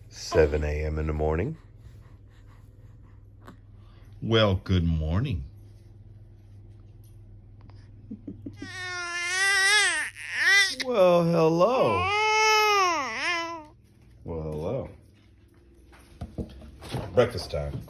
7 a.m. in the morning. Well, good morning. Well, hello. Well, hello. Breakfast time.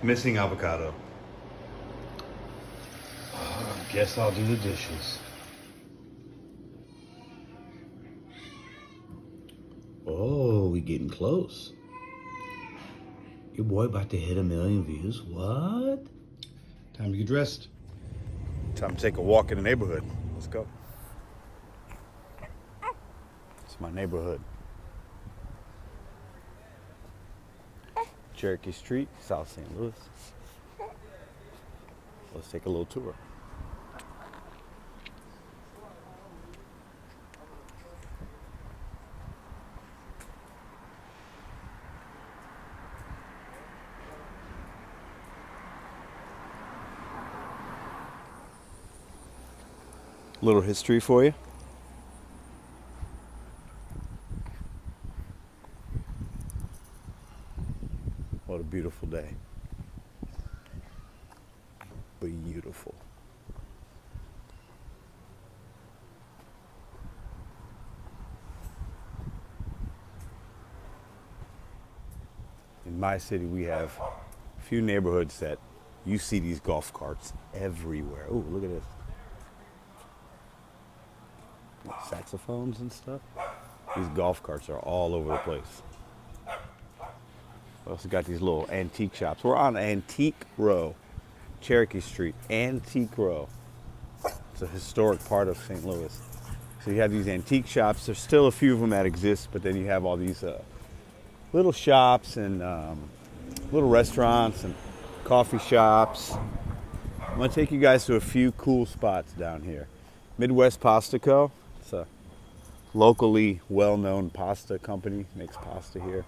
Missing avocado. Guess I'll do the dishes. Oh, we getting close. Your boy about to hit 1 million views. What? Time to get dressed. Time to take a walk in the neighborhood. Let's go. It's my neighborhood. Cherokee Street, South St. Louis. Let's take a little tour. Little history for you. What a beautiful day. Beautiful. In my city, we have a few neighborhoods that you see these golf carts everywhere. Oh, look at this. Saxophones and stuff. These golf carts are all over the place. We also got these little antique shops. We're on Antique Row, Cherokee Street, Antique Row. It's a historic part of St. Louis. So you have these antique shops. There's still a few of them that exist, but then you have all these little shops and little restaurants and coffee shops. I'm gonna take you guys to a few cool spots down here. Midwest Pasta Co. It's a locally well-known pasta company. Makes pasta here.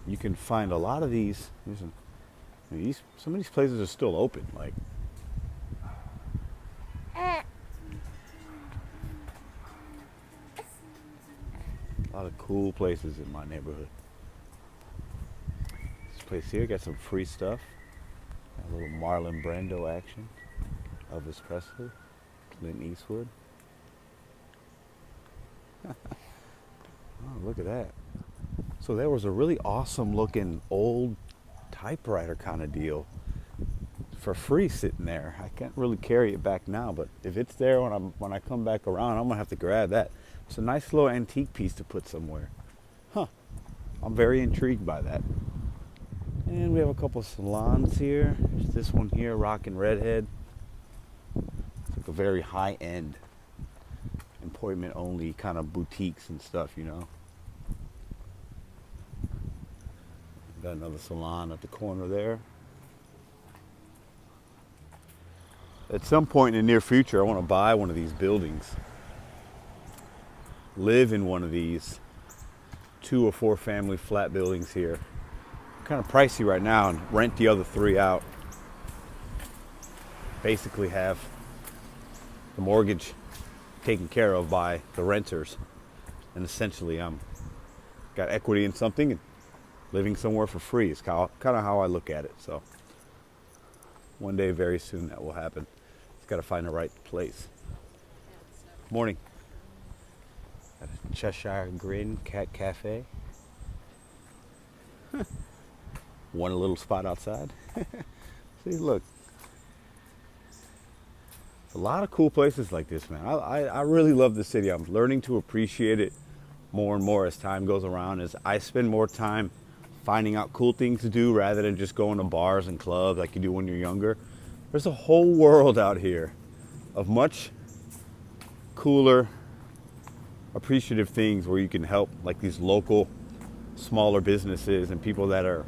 You can find a lot of these. Some of these places are still open. Like a lot of cool places in my neighborhood. This place here got some free stuff. Got a little Marlon Brando action. Elvis Presley, Clint Eastwood. Oh, look at that. So there was a really awesome looking old typewriter kind of deal for free sitting there. I can't really carry it back now, but if it's there when I come back around, I'm gonna have to grab that. It's a nice little antique piece to put somewhere. Huh. I'm very intrigued by that. And we have a couple of salons here. There's this one here, Rockin' Redhead. It's like a very high-end, appointment-only kind of boutiques and stuff, you know. Got another salon at the corner there. At some point in the near future, I want to buy one of these buildings. Live in one of these 2 or 4 family flat buildings here. Kind of pricey right now, and rent the other 3 out. Basically have the mortgage taken care of by the renters. And essentially I'm got equity in something and living somewhere for free is kind of how I look at it. So one day very soon that will happen. Just got to find the right place. Morning. Got a Cheshire Grin Cat Cafe. One little spot outside. See, look. A lot of cool places like this, man. I really love the city. I'm learning to appreciate it more and more as time goes around, as I spend more time finding out cool things to do rather than just going to bars and clubs like you do when you're younger. There's a whole world out here of much cooler, appreciative things where you can help, like these local, smaller businesses and people that are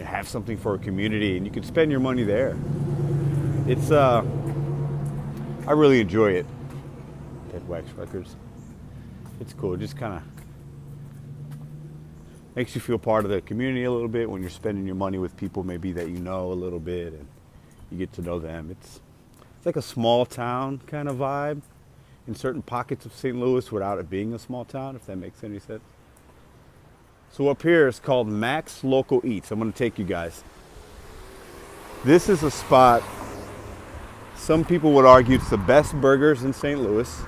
have something for a community, and you can spend your money there. It's I really enjoy it. Dead Wax Records. It's cool. It just kind of makes you feel part of the community a little bit when you're spending your money with people maybe that you know a little bit and you get to know them. It's like a small town kind of vibe in certain pockets of St. Louis without it being a small town, if that makes any sense. So up here is called Max Local Eats. I'm going to take you guys. This is a spot, some people would argue it's the best burgers in St. Louis.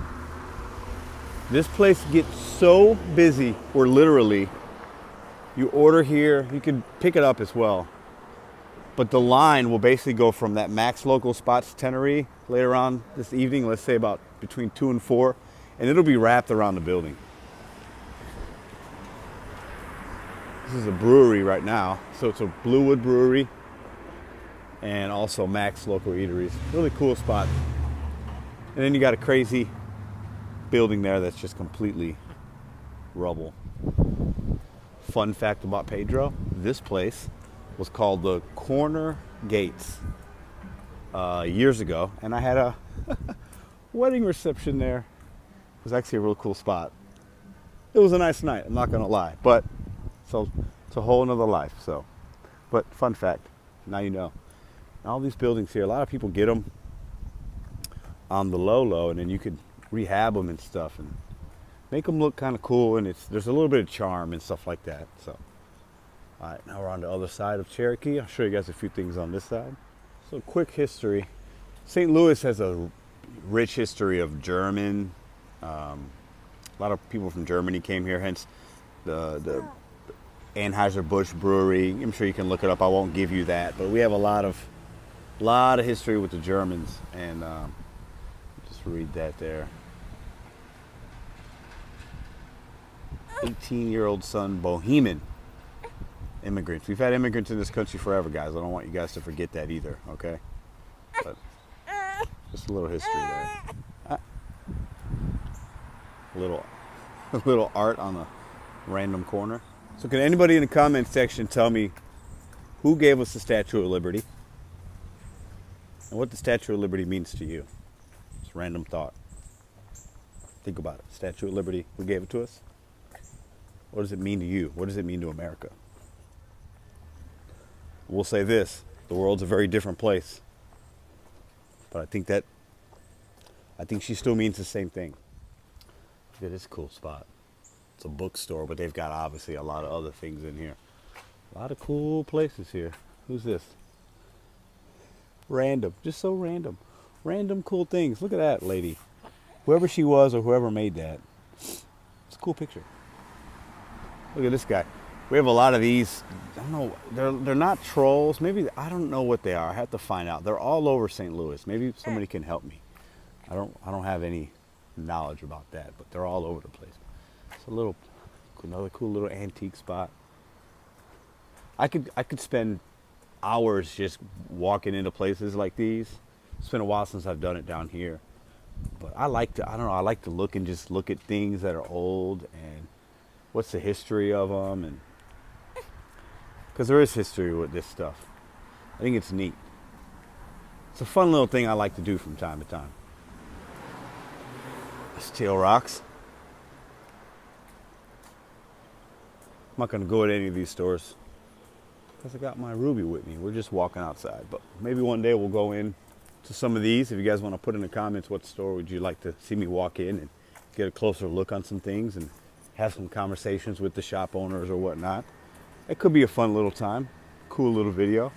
This place gets so busy where literally you order here, you can pick it up as well. But the line will basically go from that Max Local Spots Tenery later on this evening, let's say about between 2 and 4, and it'll be wrapped around the building. This is a brewery right now, so it's a Bluewood Brewery and also Max Local Eateries. Really cool spot. And then you got a crazy building there that's just completely rubble. Fun fact about Pedro, this place was called the Corner Gates years ago, and I had a wedding reception there. It was actually a real cool spot. It was a nice night, I'm not gonna lie, but so it's a whole nother life. So, but fun fact, now you know. All these buildings here, a lot of people get them on the low, and then you could rehab them and stuff and make them look kind of cool, and there's a little bit of charm and stuff like that. So, all right, now we're on the other side of Cherokee. I'll show you guys a few things on this side. So, quick history. St. Louis has a rich history of German. A lot of people from Germany came here, hence the Anheuser-Busch Brewery. I'm sure you can look it up. I won't give you that, but we have a lot of history with the Germans, and just read that there. 18-year-old son, Bohemian immigrants. We've had immigrants in this country forever, guys. I don't want you guys to forget that either, okay? But just a little history there. A little art on a random corner. So can anybody in the comment section tell me who gave us the Statue of Liberty and what the Statue of Liberty means to you? Just random thought. Think about it. Statue of Liberty, who gave it to us? What does it mean to you? What does it mean to America? We'll say this, the world's a very different place. But I think she still means the same thing. Look at this cool spot. It's a bookstore, but they've got obviously a lot of other things in here. A lot of cool places here. Who's this? Random, just so random. Random cool things. Look at that lady. Whoever she was or whoever made that. It's a cool picture. Look at this guy. We have a lot of these. I don't know. They're not trolls. Maybe I don't know what they are. I have to find out. They're all over St. Louis. Maybe somebody can help me. I don't have any knowledge about that, but they're all over the place. It's another cool little antique spot. I could spend hours just walking into places like these. It's been a while since I've done it down here, but I like to look and just look at things that are old and what's the history of them, and because there is history with this stuff. I think it's neat. It's a fun little thing I like to do from time to time. Steel rocks. I'm not going to go to any of these stores because I got my Ruby with me. We're just walking outside, but maybe one day we'll go in to some of these. If you guys want to put in the comments what store would you like to see me walk in and get a closer look on some things and have some conversations with the shop owners or whatnot. It could be a fun little time, cool little video.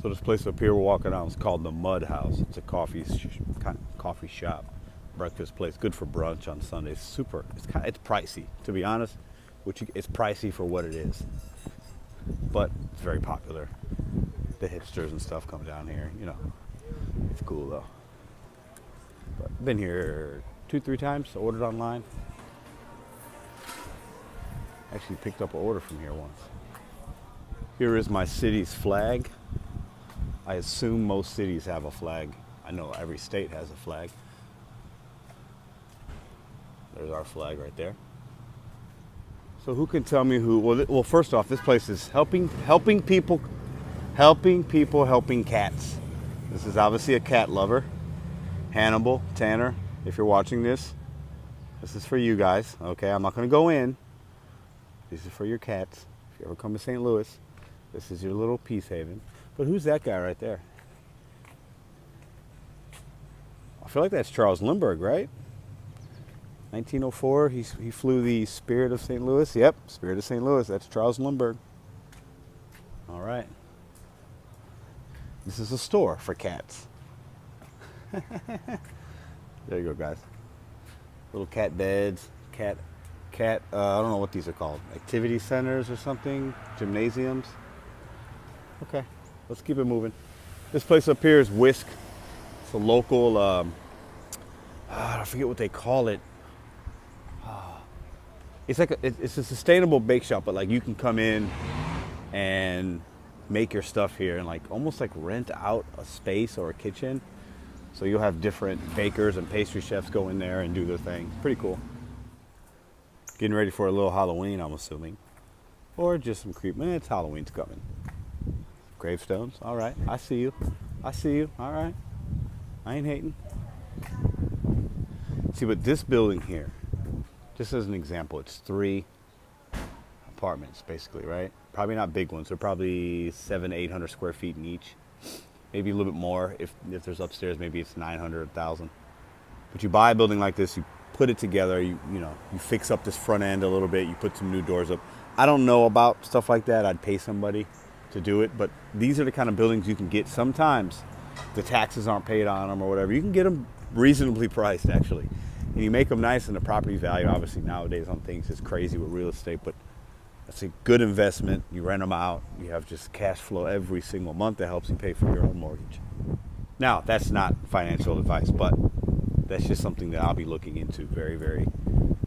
So this place up here we're walking on is called the Mud House. It's a coffee shop, breakfast place, good for brunch on Sundays. It's pricey, to be honest. It's pricey for what it is, but it's very popular. The hipsters and stuff come down here, you know. It's cool though. But I've been here 2-3 times, ordered online. Actually picked up an order from here once. Here is my city's flag. I assume most cities have a flag. I know every state has a flag. There's our flag right there. So who can tell me who? Well, first off, this place is helping people, helping cats. This is obviously a cat lover. Hannibal, Tanner, if you're watching this is for you guys. Okay, I'm not gonna go in. This is for your cats. If you ever come to St. Louis, this is your little peace haven. But who's that guy right there? I feel like that's Charles Lindbergh, right? 1904, he flew the Spirit of St. Louis. Yep, Spirit of St. Louis, that's Charles Lindbergh. All right. This is a store for cats. There you go, guys. Little cat beds, cat, I don't know what these are called. Activity centers or something, gymnasiums. Okay, let's keep it moving. This place up here is Whisk. It's a local, I forget what they call it. It's like it's a sustainable bake shop, but like you can come in and make your stuff here and like almost like rent out a space or a kitchen. So you'll have different bakers and pastry chefs go in there and do their thing. Pretty cool. Getting ready for a little Halloween, I'm assuming. Or just some creep. It's Halloween's coming. Gravestones. All right. I see you. All right. I ain't hating. See, but this building here, just as an example, it's 3 apartments basically, right? Probably not big ones. They're probably 700-800 square feet in each. Maybe a little bit more. If there's upstairs, maybe it's 900, 1,000. But you buy a building like this, you put it together, you fix up this front end a little bit, you put some new doors up. I don't know about stuff like that. I'd pay somebody to do it, but these are the kind of buildings you can get sometimes. The taxes aren't paid on them or whatever. You can get them reasonably priced, actually. And you make them nice, and the property value, obviously, nowadays on things is crazy with real estate, but that's a good investment. You rent them out. You have just cash flow every single month that helps you pay for your own mortgage. Now, that's not financial advice, but that's just something that I'll be looking into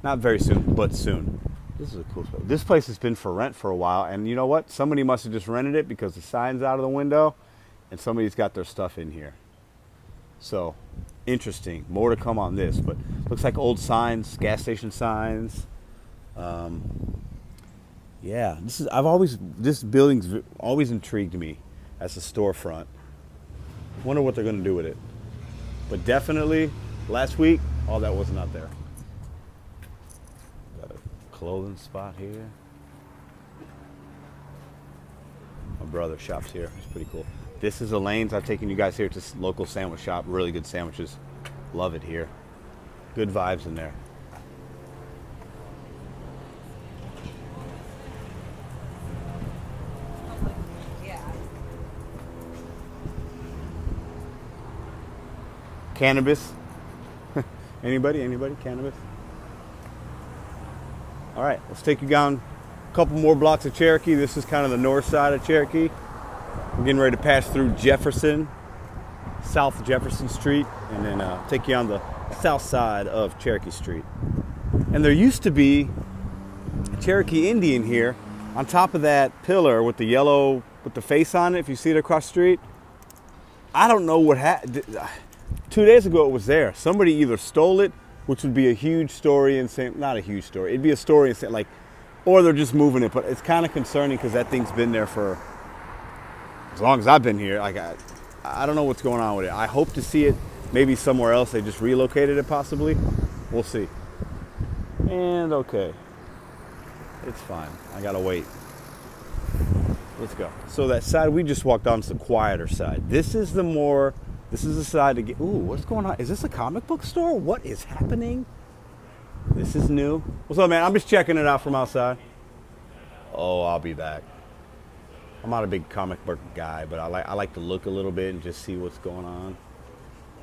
not very soon, but soon. This is a cool place. This place has been for rent for a while, and you know what? Somebody must have just rented it because the sign's out of the window, and somebody's got their stuff in here. So, interesting. More to come on this, but looks like old signs, gas station signs. Yeah, this building's always intrigued me as a storefront. Wonder what they're gonna do with it. But definitely, last week, all that wasn't out there. Got a clothing spot here. My brother shops here. It's pretty cool. This is Elaine's. I've taken you guys here to a local sandwich shop. Really good sandwiches. Love it here. Good vibes in there. Cannabis. Anybody cannabis? All right, let's take you down a couple more blocks of Cherokee. This is kind of the north side of Cherokee. We're getting ready to pass through Jefferson, South Jefferson Street, and then take you on the south side of Cherokee Street. And there used to be a Cherokee Indian here on top of that pillar with the yellow, with the face on it, if you see it across the street. I don't know what happened. 2 days ago it was there. Somebody either stole it, which would be a huge story in St. Not a huge story. It'd be a story in St. Like, or they're just moving it. But it's kind of concerning because that thing's been there for as long as I've been here. Like, I don't know what's going on with it. I hope to see it maybe somewhere else. They just relocated it possibly. We'll see. And okay, it's fine. I gotta wait. Let's go. So that side we just walked on is the quieter side. This is the side to get. Ooh, what's going on? Is this a comic book store? What is happening? This is new. What's up, man? I'm just checking it out from outside. Oh, I'll be back. I'm not a big comic book guy, but I like to look a little bit and just see what's going on.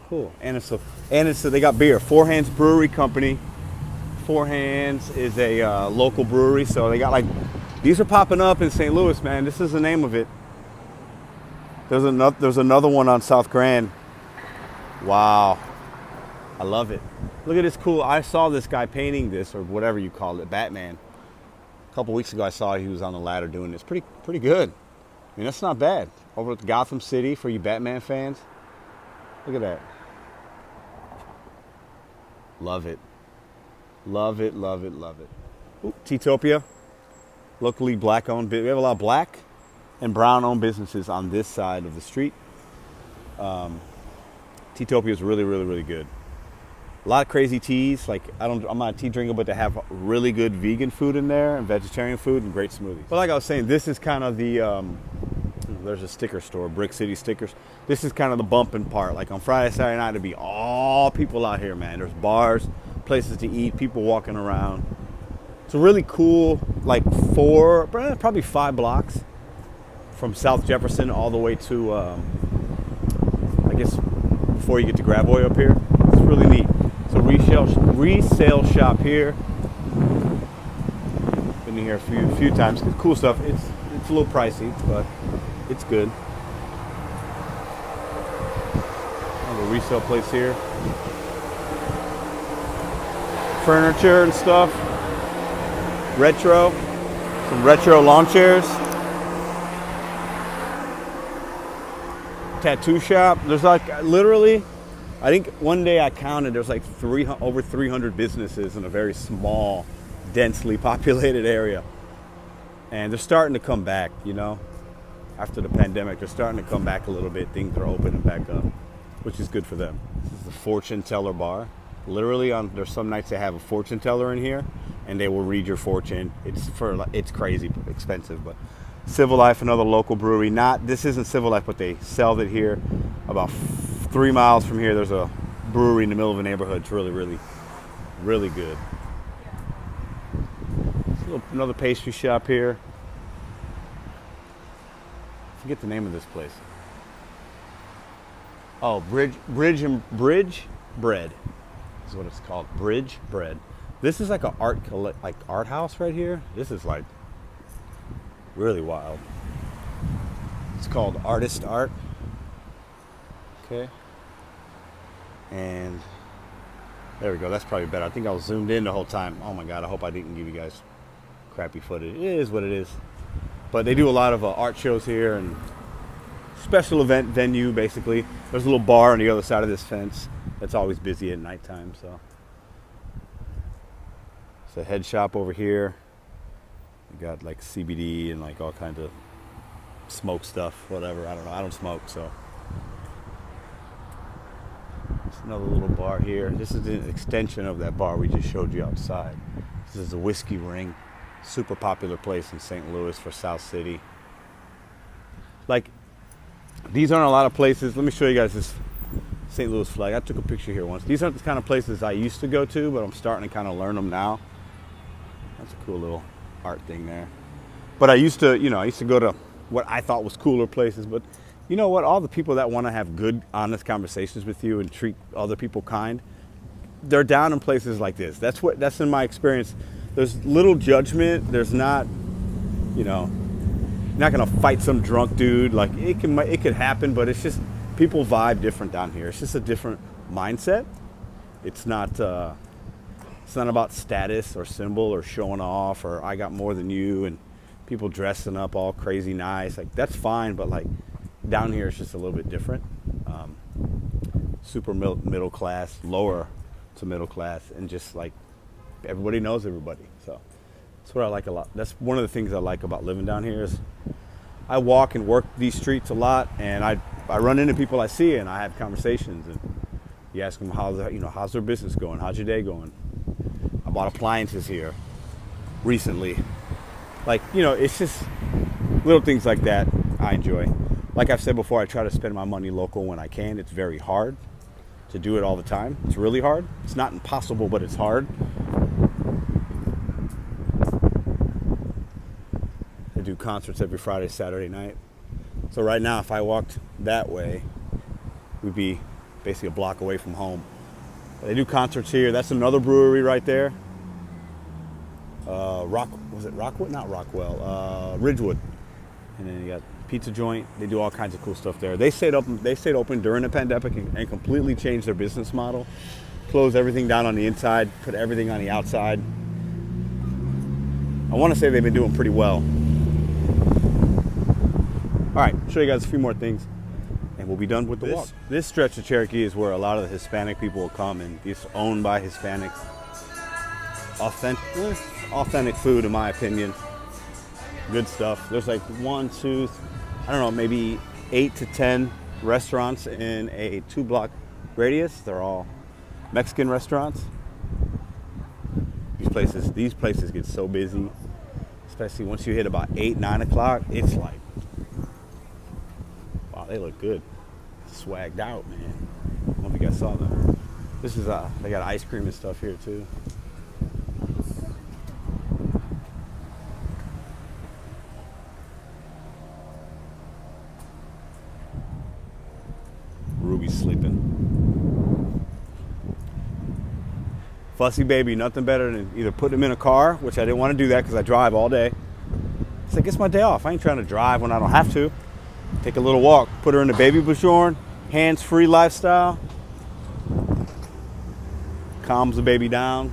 Cool. And they got beer. Four Hands Brewery Company. Four Hands is a local brewery, so they got these are popping up in St. Louis, man. This is the name of it. There's another one on South Grand. Wow. I love it. Look at this cool. I saw this guy painting this, or whatever you call it, Batman. A couple weeks ago, I saw he was on the ladder doing this. Pretty good. I mean, that's not bad. Over at Gotham City for you Batman fans. Look at that. Love it. Love it, love it, love it. Ooh, T-Topia. Locally black-owned. We have a lot of black and brown-owned businesses on this side of the street. T-Topia is really, really, really good. A lot of crazy teas. Like, I'm not a tea drinker, but they have really good vegan food in there and vegetarian food and great smoothies. But like I was saying, this is kind of the, there's a sticker store, Brick City Stickers. This is kind of the bumping part. Like on Friday, Saturday night, it'd be all people out here, man. There's bars, places to eat, people walking around. It's a really cool, like probably 5 blocks from South Jefferson all the way to, I guess, before you get to Gravois up here. It's really neat. It's a resale shop here. Been here a few times. It's cool stuff. It's a little pricey, but it's good. A resale place here. Furniture and stuff. Retro. Some retro lawn chairs. Tattoo shop. There's like literally, I think one day I counted, there's like over 300 businesses in a very small, densely populated area. And they're starting to come back, you know. After the pandemic, they're starting to come back a little bit. Things are opening back up, which is good for them. This is the fortune teller bar. Literally, there's some nights they have a fortune teller in here, and they will read your fortune. It's crazy expensive, but Civil Life, another local brewery. This isn't Civil Life, but they sell it here. About 3 miles from here, there's a brewery in the middle of a neighborhood. It's really, really, really good. Another pastry shop here. I forget the name of this place. Oh, Bridge Bread is what it's called. Bridge Bread. This is like an art house right here. This is like really wild. It's called Artist Art. Okay. And there we go. That's probably better. I think I was zoomed in the whole time. Oh my God. I hope I didn't give you guys crappy footage. It is what it is. But they do a lot of art shows here and special event venue, basically. There's a little bar on the other side of this fence that's always busy at nighttime. So it's a head shop over here. We got like CBD and like all kinds of smoke stuff, whatever. I don't know. I don't smoke, so. It's another little bar here. This is an extension of that bar we just showed you outside. This is a Whiskey Ring. Super popular place in St. Louis for South City. Like, these aren't a lot of places. Let me show you guys this St. Louis flag. I took a picture here once. These aren't the kind of places I used to go to, but I'm starting to kind of learn them now. That's a cool little art thing there. But I used to go to what I thought was cooler places. But you know what? All the people that want to have good, honest conversations with you and treat other people kind, they're down in places like this. That's in my experience. There's little judgment. There's not, you're not gonna fight some drunk dude. Like it could happen, but it's just people vibe different down here. It's just a different mindset. It's not about status or symbol or showing off or I got more than you and people dressing up all crazy nice. Like that's fine, but like down here it's just a little bit different. Super middle class, lower to middle class, and just like everybody knows everybody. So that's what I like a lot. That's one of the things I like about living down here is I walk and work these streets a lot, and I run into people I see and I have conversations, and you ask them how's their business going, how's your day going. I bought appliances here recently. Like, it's just little things like that I enjoy. Like I've said before, I try to spend my money local when I can. It's very hard to do it all the time. It's really hard. It's not impossible, but it's hard. I do concerts every Friday, Saturday night. So right now, if I walked that way, we'd be basically a block away from home. But they do concerts here. That's another brewery right there. Was it Rockwood? Not Rockwell. Ridgewood. And then you got pizza joint. They do all kinds of cool stuff there. They stayed open during the pandemic and completely changed their business model. Closed everything down on the inside, put everything on the outside. I want to say they've been doing pretty well. All right, show you guys a few more things, and we'll be done with the walk. This stretch of Cherokee is where a lot of the Hispanic people will come, and it's owned by Hispanics. Authentic food, in my opinion. Good stuff. There's like maybe 8 to 10 restaurants in a 2-block radius. They're all Mexican restaurants. These places get so busy, especially once you hit about 8, 9 o'clock. It's like, wow, they look good. Swagged out, man. I don't know if you guys saw that. This is they got ice cream and stuff here too. Ruby's sleeping. Fussy baby, nothing better than either putting him in a car, which I didn't want to do that because I drive all day. It's like, it's my day off. I ain't trying to drive when I don't have to. Take a little walk, put her in the baby bouchon, hands-free lifestyle. Calms the baby down.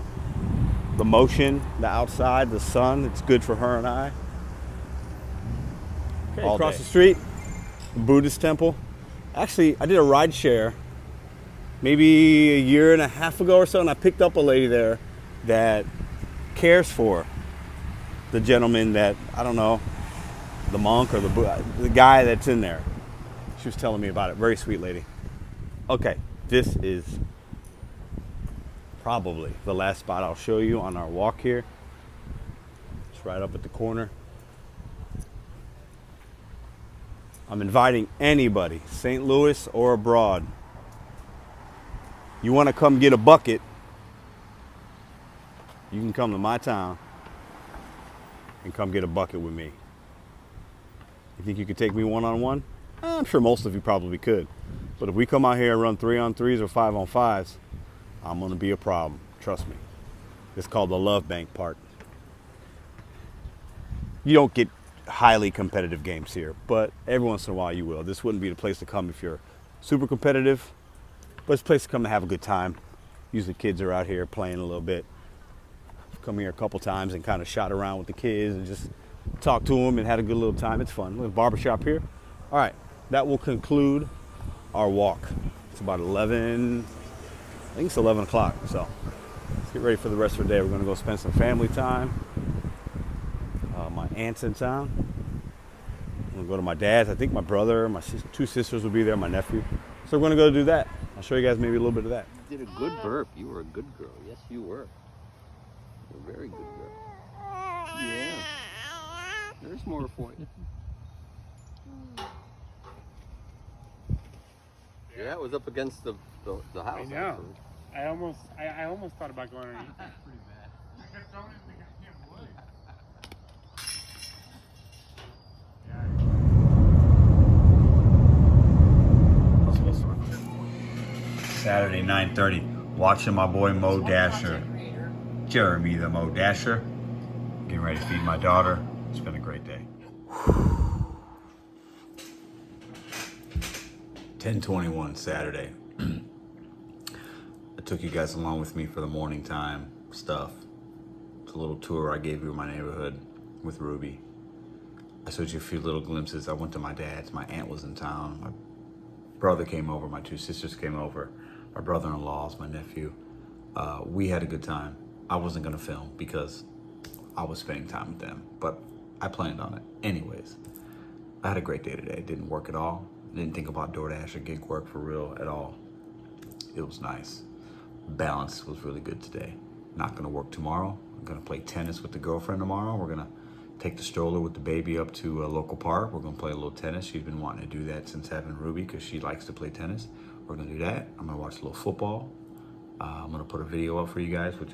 The motion, the outside, the sun, it's good for her and I. Okay, across the street, the Buddhist temple. Actually, I did a ride share maybe a year and a half ago or so, and I picked up a lady there that cares for the gentleman that, I don't know, the monk or the guy that's in there. She was telling me about it. Very sweet lady. Okay, this is probably the last spot I'll show you on our walk here. It's right up at the corner. I'm inviting anybody, St. Louis or abroad. You want to come get a bucket, you can come to my town and come get a bucket with me. You think you could take me one-on-one? I'm sure most of you probably could. But if we come out here and run 3-on-3s or 5-on-5s, I'm going to be a problem. Trust me. It's called the Love Bank part. You don't get highly competitive games here, but every once in a while you will. This wouldn't be the place to come if you're super competitive, but it's a place to come to have a good time. Usually kids are out here playing a little bit. I've come here a couple times and kind of shot around with the kids and just talked to them and had a good little time. It's fun. There's a barbershop here. All right, that will conclude our walk. It's about 11, I think it's 11 o'clock, so let's get ready for the rest of the day. We're gonna go spend some family time. My aunt's in town. I'm gonna go to my dad's. I think my brother, my two sisters will be there, my nephew. So we're gonna go do that. I'll show you guys maybe a little bit of that. You did a good burp. You were a good girl. Yes, you were. You're a very good girl. Yeah. There's more for you. Yeah, it was up against the house. I know. I almost thought about going underneath. That's pretty bad. Saturday, 9:30. Watching my boy Mo Dasher. Jeremy the Mo Dasher. Getting ready to feed my daughter. It's been a great day. 10:21 Saturday. I took you guys along with me for the morning time stuff. It's a little tour I gave you of my neighborhood with Ruby. I showed you a few little glimpses. I went to my dad's. My aunt was in town. My brother came over. My two sisters came over. My brother-in-laws, my nephew. We had a good time. I wasn't gonna film because I was spending time with them, but I planned on it. Anyways, I had a great day today. Didn't work at all. Didn't think about DoorDash or gig work for real at all. It was nice. Balance was really good today. Not gonna work tomorrow. I'm gonna play tennis with the girlfriend tomorrow. We're gonna take the stroller with the baby up to a local park. We're gonna play a little tennis. She's been wanting to do that since having Ruby because she likes to play tennis. We're gonna do that. I'm gonna watch a little football. I'm gonna put a video up for you guys, which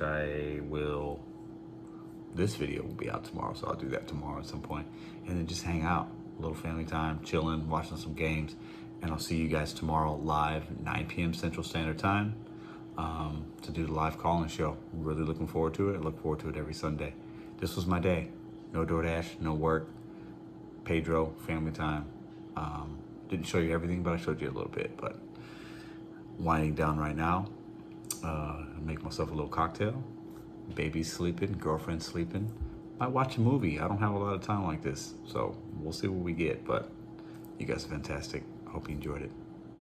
this video will be out tomorrow, so I'll do that tomorrow at some point. And then just hang out, a little family time, chilling, watching some games. And I'll see you guys tomorrow live, 9 p.m. Central Standard Time, to do the live call-in show. Really looking forward to it. I look forward to it every Sunday. This was my day. No DoorDash, no work. Pedro, family time. Didn't show you everything, but I showed you a little bit. But winding down right now. Make myself a little cocktail. Baby's sleeping, girlfriend's sleeping. Might watch a movie. I don't have a lot of time like this, so we'll see what we get. But you guys are fantastic. I hope you enjoyed it.